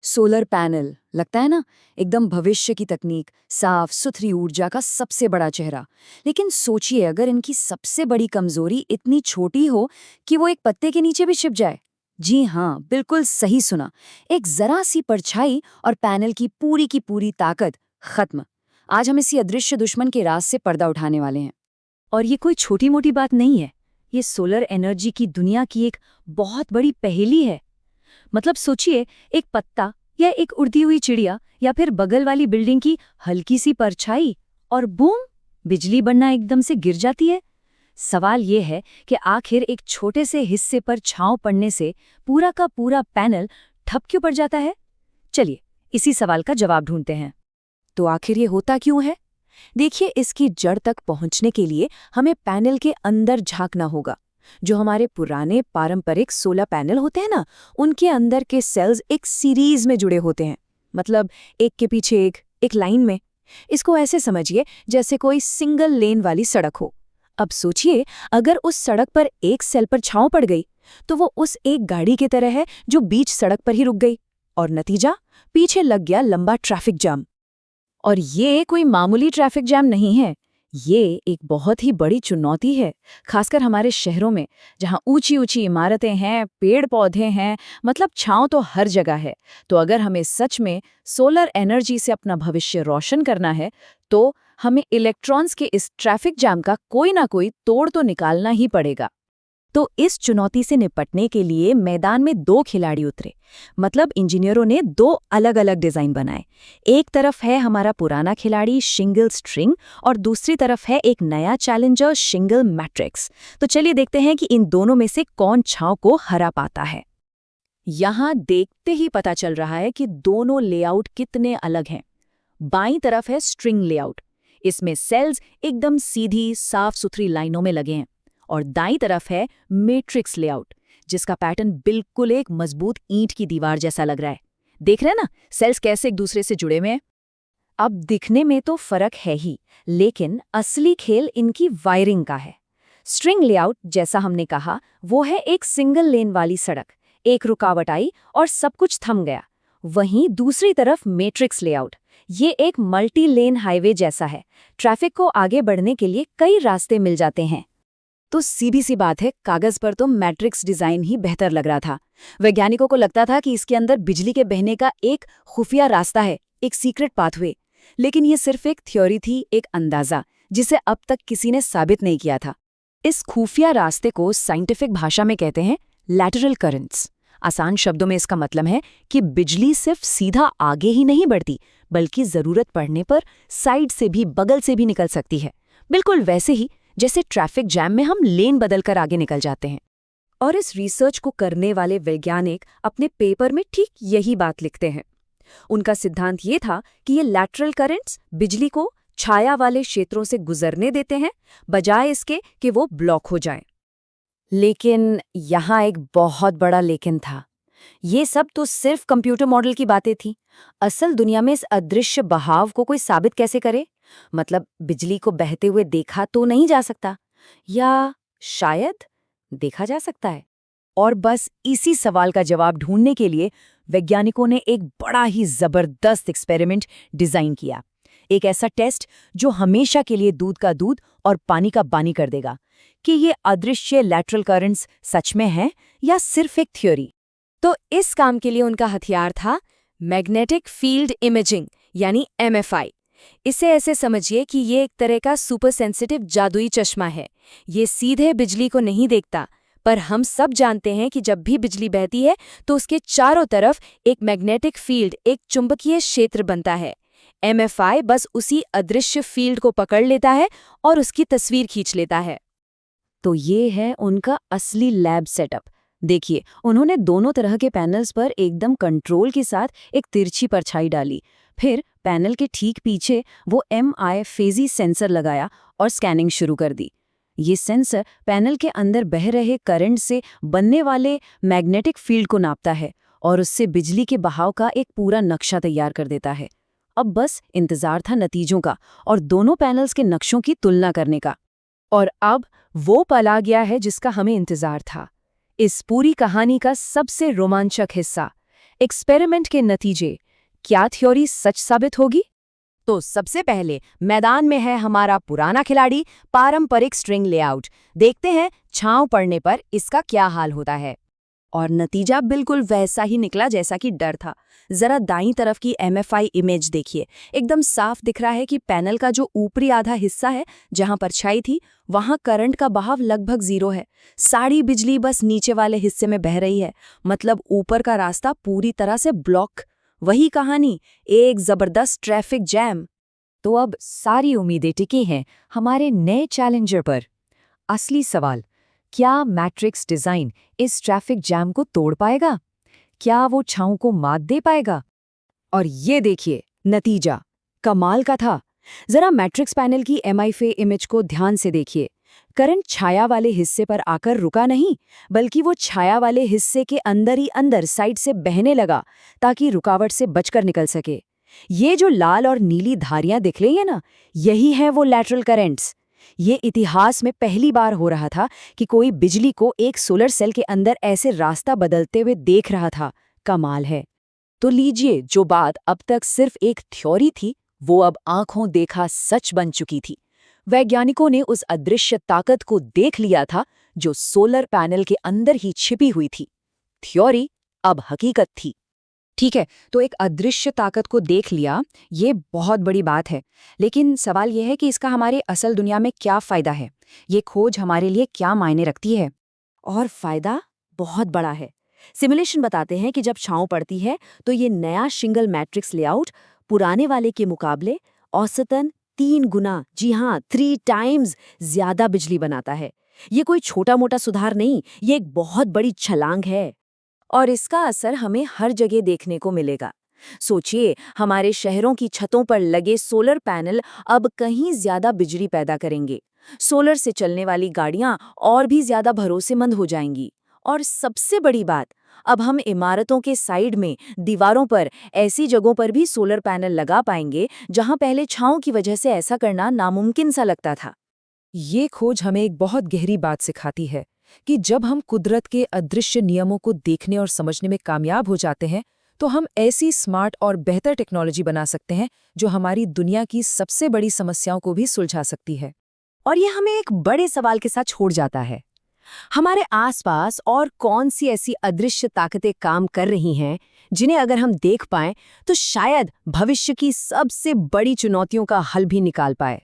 Solar panel लगता है ना, एकदम भविष्य की तकनीक, साफ सुथरी ऊर्जा का सबसे बड़ा चेहरा। लेकिन सोचिए, अगर इनकी सबसे बड़ी कमजोरी इतनी छोटी हो कि वो एक पत्ते के नीचे भी छिप जाए। जी हाँ, बिल्कुल सही सुना। एक जरा सी परछाई और पैनल की पूरी ताकत खत्म। आज हम इसी अदृश्य दुश्मन के राज से पर्दा उठाने वाले हैं। और ये कोई छोटी मोटी बात नहीं है। ये सोलर एनर्जी की दुनिया की एक बहुत बड़ी पहेली है। मतलब सोचिए, एक पत्ता या एक उड़ती हुई चिड़िया या फिर बगल वाली बिल्डिंग की हल्की सी परछाई और बूम, बिजली बनना एकदम से गिर जाती है। सवाल ये है कि आखिर एक छोटे से हिस्से पर छांव पड़ने से पूरा का पूरा पैनल ठप क्यों पड़ जाता है? चलिए इसी सवाल का जवाब ढूंढते हैं। तो आखिर ये होता क्यों है? देखिए, इसकी जड़ तक पहुंचने के लिए हमें पैनल के अंदर झांकना होगा। जो हमारे पुराने पारंपरिक सोलर पैनल होते हैं ना, उनके अंदर के सेल्स एक सीरीज में जुड़े होते हैं। मतलब एक के पीछे एक लाइन में। इसको ऐसे समझिए जैसे कोई सिंगल लेन वाली सड़क हो। अब सोचिए, अगर उस सड़क पर एक सेल पर छांव पड़ गई तो वो उस एक गाड़ी की तरह है जो बीच सड़क पर ही रुक गई, और नतीजा, पीछे लग गया लंबा ट्रैफिक जाम। और ये कोई मामूली ट्रैफिक जैम नहीं है, ये एक बहुत ही बड़ी चुनौती है, खासकर हमारे शहरों में, जहां ऊंची ऊंची इमारतें हैं, पेड़ पौधे हैं, मतलब छांव तो हर जगह है। तो अगर हमें सच में सोलर एनर्जी से अपना भविष्य रोशन करना है, तो हमें इलेक्ट्रॉन्स के इस ट्रैफिक जैम का कोई ना कोई तोड़ तो निकालना ही पड़ेगा। तो इस चुनौती से निपटने के लिए मैदान में दो खिलाड़ी उतरे। मतलब इंजीनियरों ने दो अलग अलग डिजाइन बनाए। एक तरफ है हमारा पुराना खिलाड़ी शिंगल स्ट्रिंग और दूसरी तरफ है एक नया चैलेंजर शिंगल मैट्रिक्स। तो चलिए देखते हैं कि इन दोनों में से कौन छांव को हरा पाता है। यहाँ देखते ही पता चल रहा है कि दोनों लेआउट कितने अलग हैं। बाईं तरफ है स्ट्रिंग लेआउट। इसमें सेल्स एकदम सीधी साफ सुथरी लाइनों में लगे हैं। और दाईं तरफ है मैट्रिक्स लेआउट, जिसका पैटर्न बिल्कुल एक मजबूत ईंट की दीवार जैसा लग रहा है। देख रहे हैं ना, सेल्स कैसे एक दूसरे से जुड़े हुए हैं। अब दिखने में तो फर्क है ही, लेकिन असली खेल इनकी वायरिंग का है। स्ट्रिंग लेआउट, जैसा हमने कहा, वो है एक सिंगल लेन वाली सड़क, एक रुकावट आई और सब कुछ थम गया। वहीं दूसरी तरफ मैट्रिक्स लेआउट, ये एक मल्टी लेन हाईवे जैसा है। ट्रैफिक को आगे बढ़ने के लिए कई रास्ते मिल जाते हैं। तो सीधी सी बात है, कागज पर तो मैट्रिक्स डिजाइन ही बेहतर लग रहा था। वैज्ञानिकों को लगता था कि इसके अंदर बिजली के बहने का एक खुफिया रास्ता है, एक सीक्रेट पाथवे। लेकिन ये सिर्फ एक थ्योरी थी, एक अंदाजा, जिसे अब तक किसी ने साबित नहीं किया था। इस खुफिया रास्ते को साइंटिफिक भाषा में कहते हैं लैटरल करंट्स। आसान शब्दों में इसका मतलब है कि बिजली सिर्फ सीधा आगे ही नहीं बढ़ती, बल्कि जरूरत पड़ने पर साइड से भी, बगल से भी निकल सकती है। बिल्कुल वैसे ही जैसे ट्रैफिक जैम में हम लेन बदलकर आगे निकल जाते हैं। और इस रिसर्च को करने वाले वैज्ञानिक अपने पेपर में ठीक यही बात लिखते हैं। उनका सिद्धांत ये था कि ये लैटरल करंट्स बिजली को छाया वाले क्षेत्रों से गुजरने देते हैं, बजाय इसके कि वो ब्लॉक हो जाएं। लेकिन यहाँ एक बहुत बड़ा लेकिन था। ये सब तो सिर्फ कंप्यूटर मॉडल की बातें थी। असल दुनिया में इस अदृश्य बहाव को कोई साबित कैसे करे? मतलब बिजली को बहते हुए देखा तो नहीं जा सकता, या शायद देखा जा सकता है। और बस इसी सवाल का जवाब ढूंढने के लिए वैज्ञानिकों ने एक बड़ा ही जबरदस्त एक्सपेरिमेंट डिजाइन किया। एक ऐसा टेस्ट जो हमेशा के लिए दूध का दूध और पानी का पानी कर देगा कि ये अदृश्य लैटरल करंट्स सच में हैं या सिर्फ एक थ्योरी। तो इस काम के लिए उनका हथियार था मैग्नेटिक फील्ड इमेजिंग, यानी MFI। इसे ऐसे समझिए कि ये एक तरह का सुपर सेंसिटिव जादुई चश्मा है। ये सीधे बिजली को नहीं देखता, पर हम सब जानते हैं कि जब भी बिजली बहती है तो उसके चारों तरफ एक मैग्नेटिक फील्ड, एक चुंबकीय क्षेत्र बनता है। MFI बस उसी अदृश्य फील्ड को पकड़ लेता है और उसकी तस्वीर खींच लेता है। तो ये है उनका असली लैब सेटअप। देखिए, उन्होंने दोनों तरह के पैनल्स पर एकदम कंट्रोल के साथ एक तिरछी परछाई डाली। फिर पैनल के ठीक पीछे वो MI फेजी सेंसर लगाया और स्कैनिंग शुरू कर दी। ये सेंसर पैनल के अंदर बह रहे करंट से बनने वाले मैग्नेटिक फील्ड को नापता है और उससे बिजली के बहाव का एक पूरा नक्शा तैयार कर देता है। अब बस इंतजार था नतीजों का और दोनों पैनल्स के नक्शों की तुलना करने का। और अब वो पल आ गया है जिसका हमें इंतजार था। इस पूरी कहानी का सबसे रोमांचक हिस्सा। एक्सपेरिमेंट के नतीजे, क्या थ्योरी सच साबित होगी? तो सबसे पहले मैदान में है हमारा पुराना खिलाड़ी पारंपरिक स्ट्रिंग लेआउट। देखते हैं छांव पड़ने पर इसका क्या हाल होता है। और नतीजा बिल्कुल वैसा ही निकला जैसा कि डर था। जरा दाईं तरफ की MFI इमेज देखिए, एकदम साफ दिख रहा है कि पैनल का जो ऊपरी आधा हिस्सा है, जहां परछाई थी, वहां करंट का बहाव लगभग 0 है। सारी बिजली बस नीचे वाले हिस्से में बह रही है, मतलब ऊपर का रास्ता पूरी तरह से ब्लॉक। वही कहानी, एक जबरदस्त ट्रैफिक जैम। तो अब सारी उम्मीदें टिकी हैं हमारे नए चैलेंजर पर। असली सवाल, क्या मैट्रिक्स डिजाइन इस ट्रैफिक जैम को तोड़ पाएगा? क्या वो छांव को मात दे पाएगा? और ये देखिए नतीजा, कमाल का था। जरा मैट्रिक्स पैनल की MFI इमेज को ध्यान से देखिए। करंट छाया वाले हिस्से पर आकर रुका नहीं, बल्कि वो छाया वाले हिस्से के अंदर ही अंदर साइड से बहने लगा, ताकि रुकावट से बचकर निकल सके। ये जो लाल और नीली धारियां दिख रही है ना, यही हैं वो लैटरल करंट्स। ये इतिहास में पहली बार हो रहा था कि कोई बिजली को एक सोलर सेल के अंदर ऐसे रास्ता बदलते हुए देख रहा था। कमाल है। तो लीजिए, जो बात अब तक सिर्फ एक थ्योरी थी, वो अब आंखों देखा सच बन चुकी थी। वैज्ञानिकों ने उस अदृश्य ताकत को देख लिया था जो सोलर पैनल के अंदर ही छिपी हुई थी। थ्योरी अब हकीकत थी। ठीक है, तो एक अदृश्य ताकत को देख लिया, ये बहुत बड़ी बात है। लेकिन सवाल यह है कि इसका हमारे असल दुनिया में क्या फ़ायदा है? ये खोज हमारे लिए क्या मायने रखती है? और फ़ायदा बहुत बड़ा है। सिमुलेशन बताते हैं कि जब छांव पड़ती है तो ये नया सिंगल मैट्रिक्स लेआउट पुराने वाले के मुकाबले औसतन 3 गुना, जी हाँ 3 टाइम्स ज़्यादा बिजली बनाता है। ये कोई छोटा मोटा सुधार नहीं, ये एक बहुत बड़ी छलांग है। और इसका असर हमें हर जगह देखने को मिलेगा। सोचिए, हमारे शहरों की छतों पर लगे सोलर पैनल अब कहीं ज्यादा बिजली पैदा करेंगे। सोलर से चलने वाली गाड़ियां और भी ज्यादा भरोसेमंद हो जाएंगी। और सबसे बड़ी बात, अब हम इमारतों के साइड में, दीवारों पर, ऐसी जगहों पर भी सोलर पैनल लगा पाएंगे जहां पहले छांव की वजह से ऐसा करना नामुमकिन सा लगता था। ये खोज हमें एक बहुत गहरी बात सिखाती है कि जब हम कुदरत के अदृश्य नियमों को देखने और समझने में कामयाब हो जाते हैं, तो हम ऐसी स्मार्ट और बेहतर टेक्नोलॉजी बना सकते हैं जो हमारी दुनिया की सबसे बड़ी समस्याओं को भी सुलझा सकती है। और ये हमें एक बड़े सवाल के साथ छोड़ जाता है, हमारे आसपास और कौन सी ऐसी अदृश्य ताकतें काम कर रही हैं जिन्हें अगर हम देख पाएं तो शायद भविष्य की सबसे बड़ी चुनौतियों का हल भी निकाल पाए।